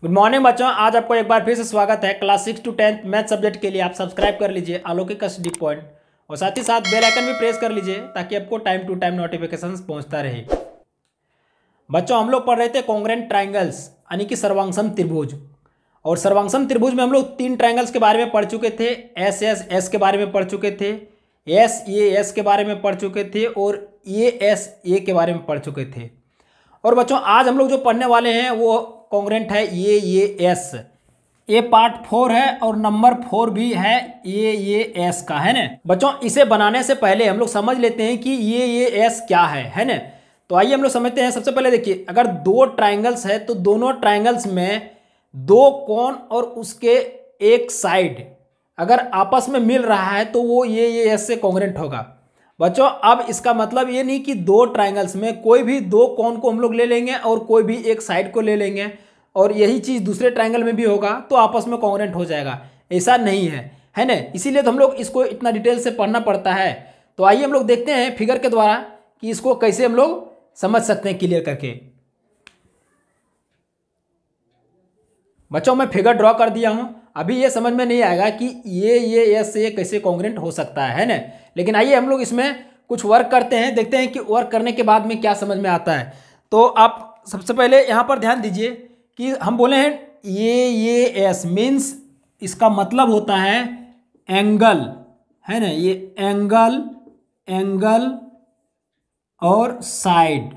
Good morning बच्चों, आज आपको एक बार फिर से स्वागत है। क्लास 6 to 10 मैथ सब्जेक्ट के लिए आप सब्सक्राइब कर लीजिए अलौकिक स्टडी पॉइंट और साथ ही साथ बेल आइकन भी प्रेस कर लीजिए ताकि आपको टाइम टू टाइम नोटिफिकेशंस पहुंचता रहे। बच्चों, हम लोग पढ़ रहे थे कॉन्ग्रेंट ट्राइंगल्स यानी कि सर्वांगसम त्रिभुज। और सर्वांगसम त्रिभुज में हम लोग 3 ट्राइंगल्स के बारे में पढ़ चुके थे। एस एस एस के बारे में पढ़ चुके थे, एस ए एस के बारे में पढ़ चुके थे और ए एस ए के बारे में पढ़ चुके थे। और बच्चों, आज हम लोग जो पढ़ने वाले हैं वो कॉन्ग्रेंट है ये एस। ये पार्ट 4 है और नंबर 4 भी है ये एस का, है ना बच्चों। इसे बनाने से पहले हम लोग समझ लेते हैं कि ये एस क्या है ना। तो आइए हम लोग समझते हैं। सबसे पहले देखिए, अगर 2 ट्राइंगल्स है तो दोनों ट्राइंगल्स में 2 कोण और उसके एक साइड अगर आपस में मिल रहा है तो वो ये एस से कॉन्ग्रेंट होगा। बच्चों, अब इसका मतलब ये नहीं कि 2 ट्राइंगल्स में कोई भी 2 कोण को हम लोग ले लेंगे और कोई भी एक साइड को ले लेंगे और यही चीज़ दूसरे ट्राइंगल में भी होगा तो आपस में कॉन्ग्रेंट हो जाएगा। ऐसा नहीं है ना। इसीलिए तो हम लोग इसको इतना डिटेल से पढ़ना पड़ता है। तो आइए हम लोग देखते हैं फिगर के द्वारा कि इसको कैसे हम लोग समझ सकते हैं क्लियर करके। बच्चों, मैं फिगर ड्रॉ कर दिया हूं। अभी ये समझ में नहीं आएगा कि ये एस से कैसे कॉन्ग्रेंट हो सकता है ना। लेकिन आइए हम लोग इसमें कुछ वर्क करते हैं, देखते हैं कि वर्क करने के बाद में क्या समझ में आता है। तो आप सबसे पहले यहाँ पर ध्यान दीजिए कि हम बोले हैं ये एस मीन्स इसका मतलब होता है एंगल, है ना। ये एंगल और साइड,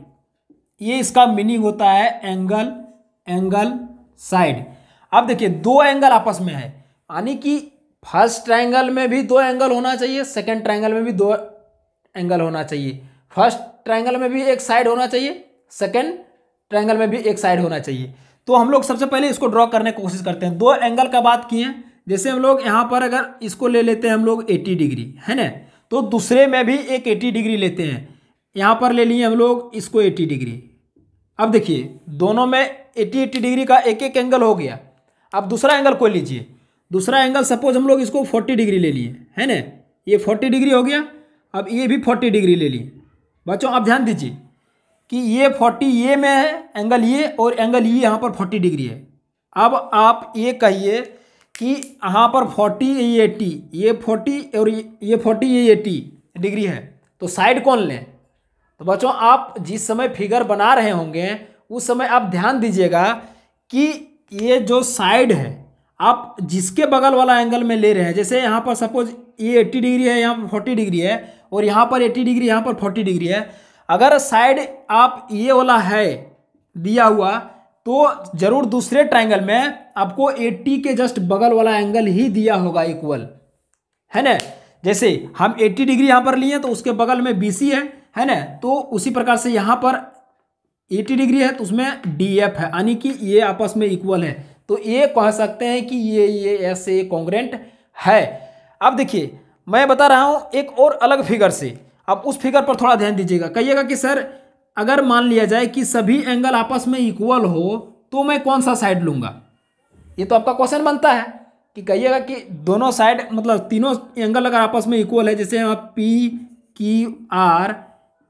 ये इसका मीनिंग होता है एंगल साइड। अब देखिए 2 एंगल आपस में है, यानी कि फर्स्ट ट्रायंगल में भी 2 एंगल होना चाहिए, सेकंड ट्रायंगल में भी 2 एंगल होना चाहिए। फर्स्ट ट्रायंगल में भी एक साइड होना चाहिए, सेकंड ट्रायंगल में भी एक साइड होना चाहिए। तो हम लोग सबसे पहले इसको ड्रॉ करने की कोशिश करते हैं। 2 एंगल का बात किए, जैसे हम लोग यहाँ पर अगर इसको ले लेते हैं हम लोग 80 डिग्री, है ना। तो दूसरे में भी एक 80 डिग्री लेते हैं। यहाँ पर ले लिए हम लोग इसको 80 डिग्री। अब देखिए दोनों में 80 डिग्री का एक एक एंगल हो गया। अब दूसरा एंगल कोई लीजिए, दूसरा एंगल सपोज हम लोग इसको 40 डिग्री ले लिए, है ना। ये 40 डिग्री हो गया। अब ये भी 40 डिग्री ले लिए। बच्चों, आप ध्यान दीजिए कि ये 40 ये में है एंगल ये, और एंगल ये यहाँ पर 40 डिग्री है। अब आप ये कहिए कि यहाँ पर 40 ये 80, ये 40 और ये 40 ये 80 डिग्री है, तो साइड कौन लें। तो बच्चों, आप जिस समय फिगर बना रहे होंगे उस समय आप ध्यान दीजिएगा कि ये जो साइड है आप जिसके बगल वाला एंगल में ले रहे हैं, जैसे यहाँ पर सपोज ये 80 डिग्री है, यहाँ पर 40 डिग्री है और यहाँ पर 80 डिग्री, यहाँ पर 40 डिग्री है। अगर साइड आप ये वाला है दिया हुआ तो जरूर दूसरे ट्राइंगल में आपको 80 के जस्ट बगल वाला एंगल ही दिया होगा इक्वल, है ना। जैसे हम 80 डिग्री यहाँ पर लिए तो उसके बगल में BC है ना। तो उसी प्रकार से यहाँ पर 80 डिग्री है तो उसमें DF है, यानी कि ये आपस में इक्वल है। तो ये कह सकते हैं कि ये ऐसे कॉन्ग्रेंट है। अब देखिए मैं बता रहा हूँ एक और अलग फिगर से, अब उस फिगर पर थोड़ा ध्यान दीजिएगा। कहिएगा कि सर अगर मान लिया जाए कि सभी एंगल आपस में इक्वल हो तो मैं कौन सा साइड लूँगा। ये तो आपका क्वेश्चन बनता है कि कहिएगा कि दोनों साइड मतलब तीनों एंगल अगर आपस में इक्वल है, जैसे यहाँ PQR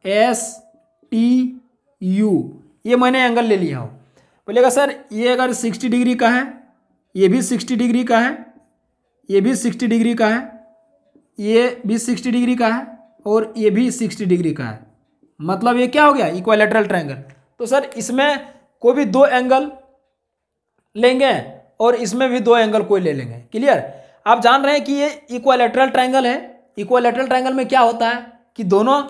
STU ये मैंने एंगल ले लिया हूँ। बोलेगा सर ये अगर 60 डिग्री का है, ये भी 60 डिग्री का है, ये भी 60 डिग्री का है, ये भी 60 डिग्री का है और ये भी 60 डिग्री का है, मतलब ये क्या हो गया इक्विलैटरल ट्रायंगल। तो सर इसमें कोई भी 2 एंगल लेंगे और इसमें भी 2 एंगल कोई ले लेंगे। क्लियर। आप जान रहे हैं कि ये इक्विलैटरल ट्रायंगल है। इक्विलैटरल ट्रायंगल में क्या होता है कि दोनों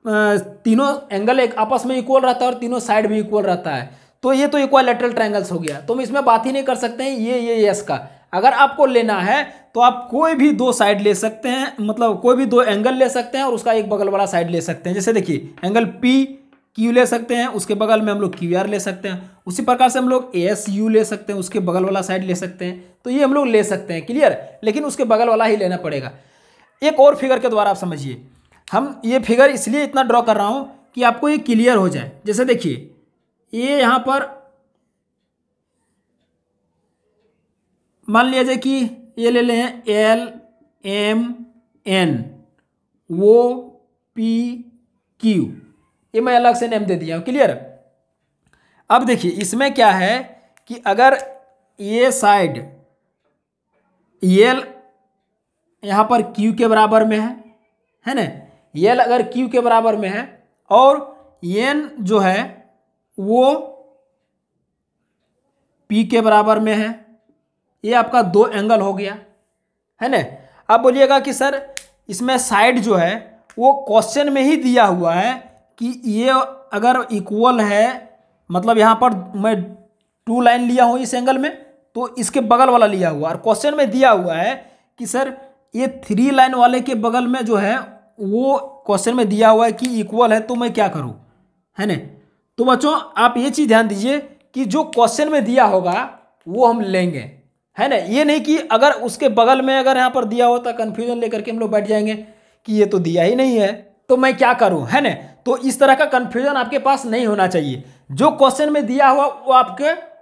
तीनों एंगल एक आपस में इक्वल रहता है और तीनों साइड भी इक्वल रहता है। तो ये तो इक्विलैटरल ट्रायंगल्स हो गया, तो हम इसमें बात ही नहीं कर सकते हैं ये एस का। अगर आपको लेना है तो आप कोई भी 2 साइड ले सकते हैं, मतलब कोई भी 2 एंगल ले सकते हैं और उसका एक बगल वाला साइड ले सकते हैं। जैसे देखिए एंगल PQ ले सकते हैं, उसके बगल में हम लोग QR ले सकते हैं। उसी प्रकार से हम लोग ASU ले सकते हैं, उसके बगल वाला साइड ले सकते हैं। तो ये हम लोग ले सकते हैं। क्लियर। लेकिन उसके बगल वाला ही लेना पड़ेगा। एक और फिगर के द्वारा आप समझिए। हम ये फिगर इसलिए इतना ड्रॉ कर रहा हूं कि आपको ये क्लियर हो जाए। जैसे देखिए ये यहाँ पर मान लिया जाए कि ये ले लें LMN OPQ, ये मैं अलग से नेम दे दिया हूँ। क्लियर। अब देखिए इसमें क्या है कि अगर ये साइड एल यहाँ पर क्यू के बराबर में है ना, एल अगर क्यू के बराबर में है और एन जो है वो पी के बराबर में है, ये आपका दो एंगल हो गया है ना। अब बोलिएगा कि सर इसमें साइड जो है वो क्वेश्चन में ही दिया हुआ है कि ये अगर इक्वल है, मतलब यहाँ पर मैं 2 लाइन लिया हूँ इस एंगल में, तो इसके बगल वाला लिया हुआ, और क्वेश्चन में दिया हुआ है कि सर ये 3 लाइन वाले के बगल में जो है वो क्वेश्चन में दिया हुआ है कि इक्वल है, तो मैं क्या करूँ, है ना। तो बच्चों आप ये चीज़ ध्यान दीजिए कि जो क्वेश्चन में दिया होगा वो हम लेंगे, है ना। ये नहीं कि अगर उसके बगल में अगर यहाँ पर दिया होता कन्फ्यूजन लेकर के हम लोग बैठ जाएंगे कि ये तो दिया ही नहीं है तो मैं क्या करूँ, है ना। तो इस तरह का कन्फ्यूजन आपके पास नहीं होना चाहिए। जो क्वेश्चन में दिया हुआ वो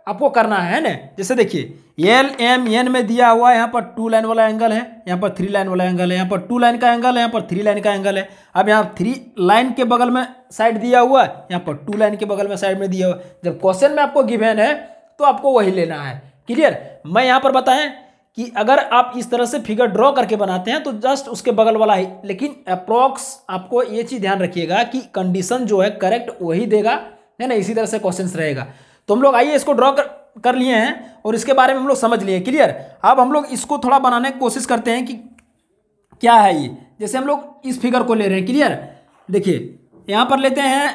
आपको करना है ना। जैसे देखिए एल एम एन में दिया हुआ है, यहाँ पर 2 लाइन वाला एंगल है, यहाँ पर 3 लाइन वाला एंगल है, यहाँ पर 2 लाइन का एंगल है, यहाँ पर 3 लाइन का एंगल है। अब यहाँ 3 लाइन के बगल में साइड दिया हुआ है, यहाँ पर 2 लाइन के बगल में साइड में दिया हुआ है। जब क्वेश्चन में आपको गिवन है तो आपको वही लेना है। क्लियर। मैं यहाँ पर बताएं कि अगर आप इस तरह से फिगर ड्रॉ करके बनाते हैं तो जस्ट उसके बगल वाला ही, लेकिन अप्रॉक्स आपको ये चीज़ ध्यान रखिएगा कि कंडीशन जो है करेक्ट वही देगा, है ना। इसी तरह से क्वेश्चन रहेगा। तो हम लोग आइए इसको ड्रॉ कर लिए हैं और इसके बारे में हम लोग समझ लिए। क्लियर। अब हम लोग इसको थोड़ा बनाने की कोशिश करते हैं कि क्या है ये। जैसे हम लोग इस फिगर को ले रहे हैं। क्लियर। देखिए यहाँ पर लेते हैं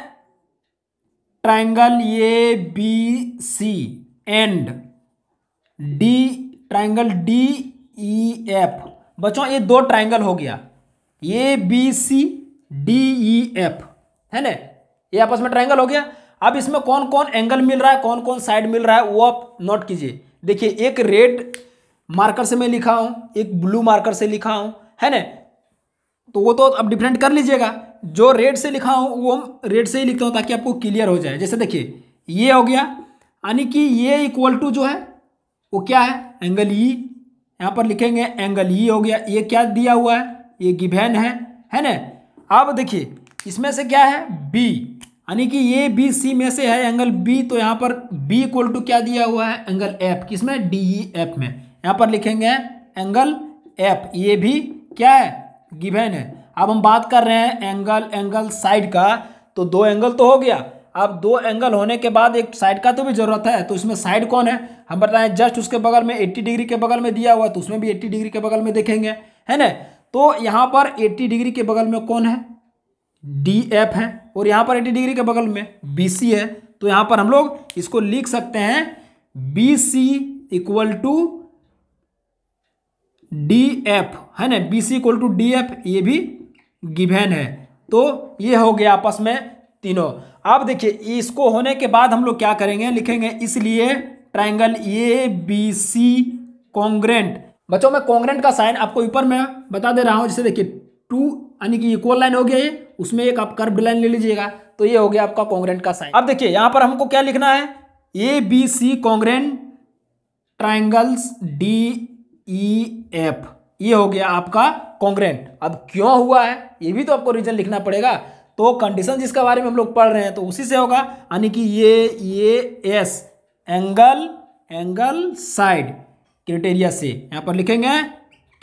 triangle A B C and D, triangle D E F. बच्चों ये 2 ट्राइंगल हो गया, A B C D E F, है ना। ये आपस में ट्राइंगल हो गया। अब इसमें कौन कौन एंगल मिल रहा है, कौन कौन साइड मिल रहा है वो आप नोट कीजिए। देखिए एक रेड मार्कर से मैं लिखा हूँ, एक ब्लू मार्कर से लिखा हूँ, है ना। तो वो तो अब डिफरेंट कर लीजिएगा। जो रेड से लिखा हूँ वो हम रेड से ही लिखता हूँ ताकि आपको क्लियर हो जाए। जैसे देखिए ये हो गया, यानी कि ये इक्वल टू जो है वो क्या है, एंगल ई। यहाँ पर लिखेंगे एंगल ई हो गया। ये क्या दिया हुआ है, ये गिवन है ना। अब देखिए इसमें से क्या है, बी, यानी कि ये बी सी में से है एंगल बी, तो यहाँ पर बी इक्वल टू क्या दिया हुआ है, एंगल एफ। किसमें, डी ई एफ में। यहाँ पर लिखेंगे एंगल एफ, ये भी क्या है, गिवन है। अब हम बात कर रहे हैं एंगल साइड का, तो 2 एंगल तो हो गया। अब 2 एंगल होने के बाद एक साइड का तो भी जरूरत है, तो इसमें साइड कौन है हम बताएं, जस्ट उसके बगल में 80 डिग्री के बगल में दिया हुआ, तो उसमें भी 80 डिग्री के बगल में देखेंगे, है ना। तो यहाँ पर 80 डिग्री के बगल में कौन है, डी एफ है, और यहाँ पर 80 डिग्री के बगल में बी सी है। तो यहाँ पर हम लोग इसको लिख सकते हैं B C equal to D F, है ना। B C equal to D F, ये भी गिवन है। तो ये हो गया आपस में तीनों। अब देखिए इसको होने के बाद हम लोग क्या करेंगे, लिखेंगे इसलिए triangle A B C congruent. बच्चों मैं कॉन्ग्रेंट का साइन आपको ऊपर में बता दे रहा हूं। जैसे देखिए 2 यानी कि इक्वल लाइन हो गया ये, उसमें एक आप कर्व लाइन ले लीजिएगा, तो ये हो गया आपका कॉन्ग्रेंट का साइन। अब देखिए यहां पर हमको क्या लिखना है, A B C congruent triangles D E F, ये हो गया आपका कॉन्ग्रेंट। अब क्यों हुआ है ये भी तो आपको रीजन लिखना पड़ेगा। तो कंडीशन जिसके बारे में हम लोग पढ़ रहे हैं तो उसी से होगा, यानी कि ये एस एंगल साइड क्राइटेरिया से यहाँ पर लिखेंगे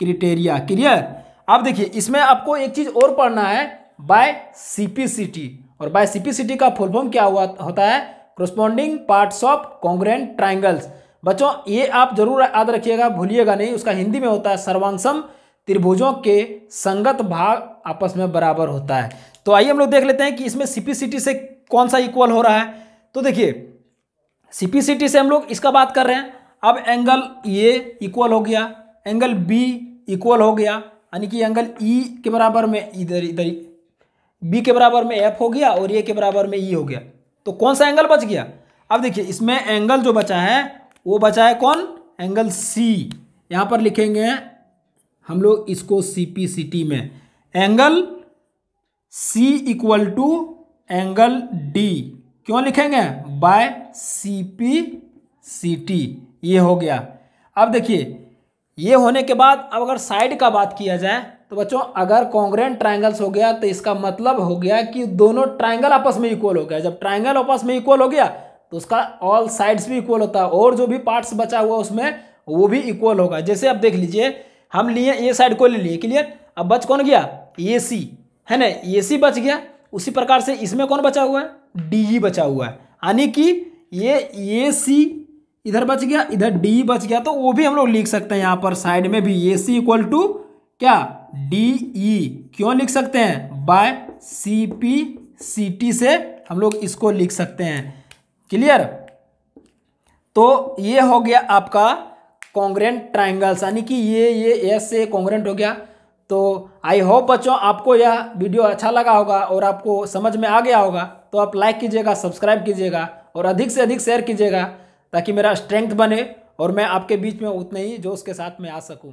क्राइटेरिया। क्लियर। अब देखिए इसमें आपको एक चीज और पढ़ना है, बाय सीपीसीटी। और बाय सीपीसीटी का फुल फॉर्म क्या होता है, corresponding parts of congruent triangles. बच्चों ये आप जरूर याद रखिएगा, भूलिएगा नहीं। उसका हिंदी में होता है सर्वांशम त्रिभुजों के संगत भाग आपस में बराबर होता है। तो आइए हम लोग देख लेते हैं कि इसमें सीपीसीटी से कौन सा इक्वल हो रहा है। तो देखिए सीपीसीटी से हम लोग इसका बात कर रहे हैं। अब एंगल ए इक्वल हो गया, एंगल बी इक्वल हो गया, यानी कि एंगल ई के बराबर में इधर बी के बराबर में एफ हो गया और ए के बराबर में ई हो गया। तो कौन सा एंगल बच गया, अब देखिए इसमें एंगल जो बचा है वो बचा है कौन, एंगल सी। यहाँ पर लिखेंगे हम लोग इसको सीपीसीटी में, angle C equal to angle D. क्यों लिखेंगे, बाय सीपीसीटी, ये हो गया। अब देखिए ये होने के बाद अब अगर साइड का बात किया जाए तो बच्चों अगर कॉन्ग्रुएंट ट्राइंगल्स हो गया तो इसका मतलब हो गया कि दोनों ट्राइंगल आपस में इक्वल हो गया। जब ट्राइंगल आपस में इक्वल हो गया तो उसका ऑल साइड्स भी इक्वल होता है, और जो भी पार्ट्स बचा हुआ उसमें वो भी इक्वल होगा। जैसे अब देख लीजिए, हम लिए ए साइड को ले लिए, क्लियर। अब बच कौन गया, ए सी, है ना, ए सी बच गया। उसी प्रकार से इसमें कौन बचा हुआ है, डी ई बचा हुआ है, यानी कि ये ए सी इधर बच गया, इधर डी बच गया, तो वो भी हम लोग लिख सकते हैं यहाँ पर साइड में भी ए सी इक्वल टू क्या, डी ई। क्यों लिख सकते हैं, by C P C T से हम लोग इसको लिख सकते हैं, क्लियर। तो ये हो गया आपका कॉन्ग्रेंट ट्राइंगल्स, यानी कि ये एस से कॉन्ग्रेंट हो गया। तो आई होप बच्चों आपको यह वीडियो अच्छा लगा होगा और आपको समझ में आ गया होगा। तो आप लाइक कीजिएगा, सब्सक्राइब कीजिएगा और अधिक से अधिक शेयर कीजिएगा, ताकि मेरा स्ट्रेंथ बने और मैं आपके बीच में उतने ही जोश के साथ में आ सकूं।